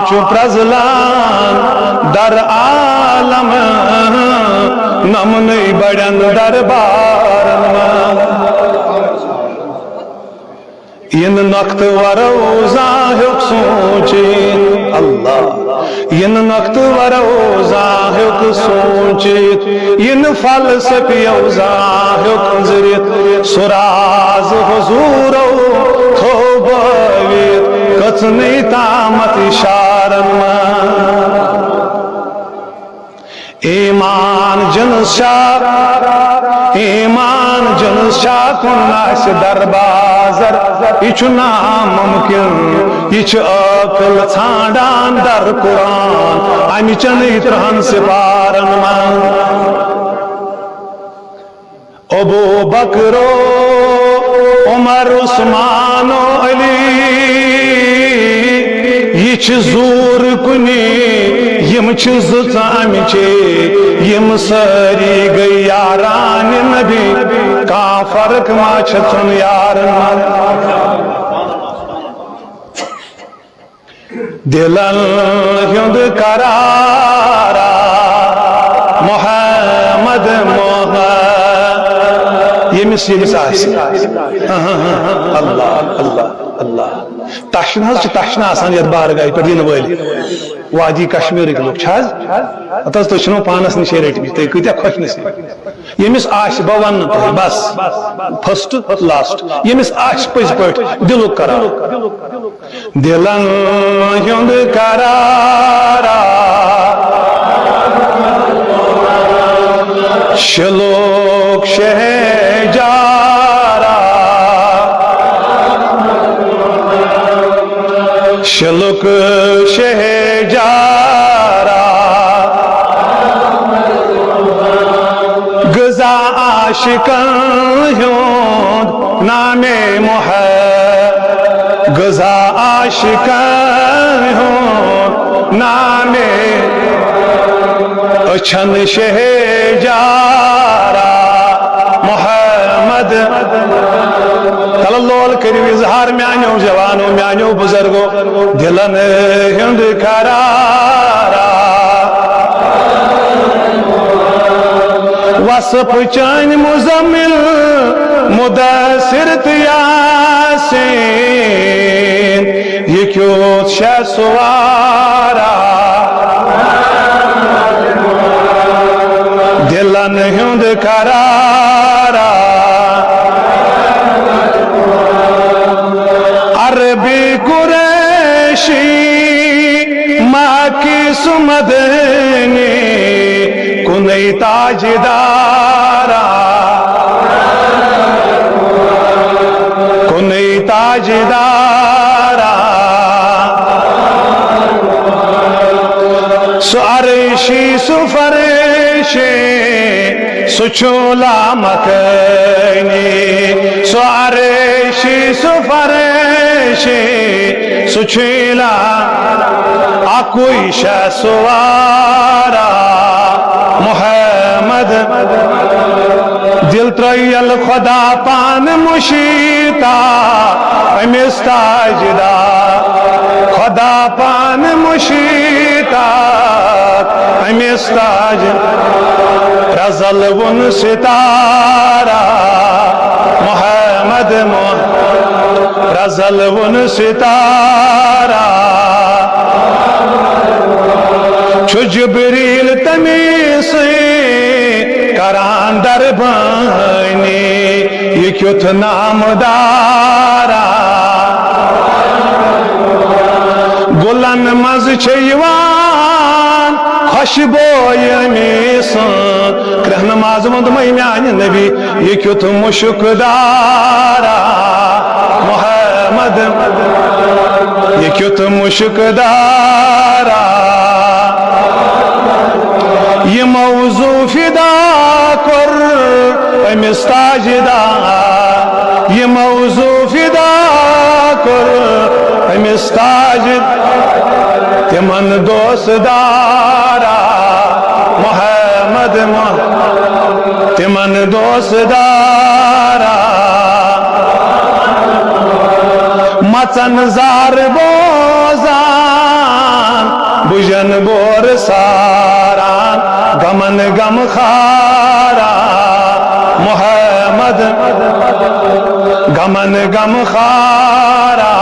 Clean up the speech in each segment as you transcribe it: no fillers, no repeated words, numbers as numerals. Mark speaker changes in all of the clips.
Speaker 1: چو پرزلان در عالم نمنی بڑن دربارن ین نقط وروزا ہک سوچیت اللہ ین نقط وروزا ہک سوچیت ین فلسفی اوزا ہک زریت سراز حضورو تھوبویت کچنی تامت شارن ایمان جنس شاہ کن آس دربازر یہ ناممکن یہ عقل ژھانڈان در قرآن امہ چن ترہن سپارن من ابو بکرو عمر عثمان و علی یہ زور کنی یم زت امچے یم ساری گئی یاران نبی کا فرق ما چھتن یارن دلن ہند قرارا محمد یمس آس اللہ اللہ اللہ تشن تشن آسان یت بارگاہ پہ دن ول وادی کشمیر لوگ اتھ تھی پانس نشے رٹم تھی کتیا خوش نصیب یمس آس بہ ون بس فسٹ لاسٹ یمس آس پز پہ دل قرار دلن ہند قرارا شلوک شہجارا شلوک شہجارا غزا عاشقاں ہند نام محمد غزا عاشقاں ہند نام اچھن شہجارا محمد تلال کرو اظہار میانو جوانو میانو بزرگو دلن ہند قرارا وصف چین مزمل مدثر یاسین یہ کیوت شہ سوارا دلن ہند قرارا عربی قریشی مکی سمدنی کنی تاجدارا کنی تاجدارا سو عرشی سو فرشی سو چولا مکنی سو عرشی سو فرشی سو چولا اکوئی شہ سوارا محمد دل تریل خدا پان مشیتا امس تاجدا خدا پان مشیتا امس تاج رزل ون ستارا محمد رزل ون ستارا چو جبریل تمیسی کران در بانی یہ کیوت نام دارا گلن مز چھیوان خوشبوئی میسان کرہ نماز مند میان نبی یہ کیوت مشک دارا محمد یہ کیوت مشک دارا یہ موضوع فدا کر امس تاجدا یہ موضوع فدا کر امس تاجد تمن دوست دارا محمد تمن دوست دارا مچن زار بوزان گلشن بور ساران گمن گم خارا محمد گمن گم خارا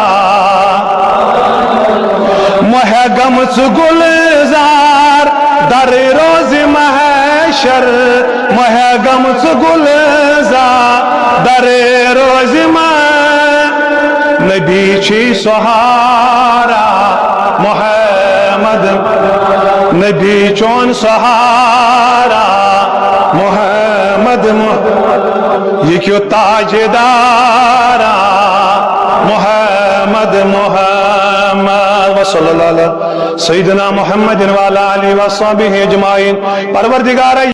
Speaker 1: مہ گم گلزار در روز محشر مہ گم گلزار در روز نبی چھی سہارا محمد نبی چون سہارا محمد یہ کیوں تاجدارا محمد محمد وصلی اللہ علیہ سیدنا محمد وعلی آلہ وصحبہ اجمعین پروردگار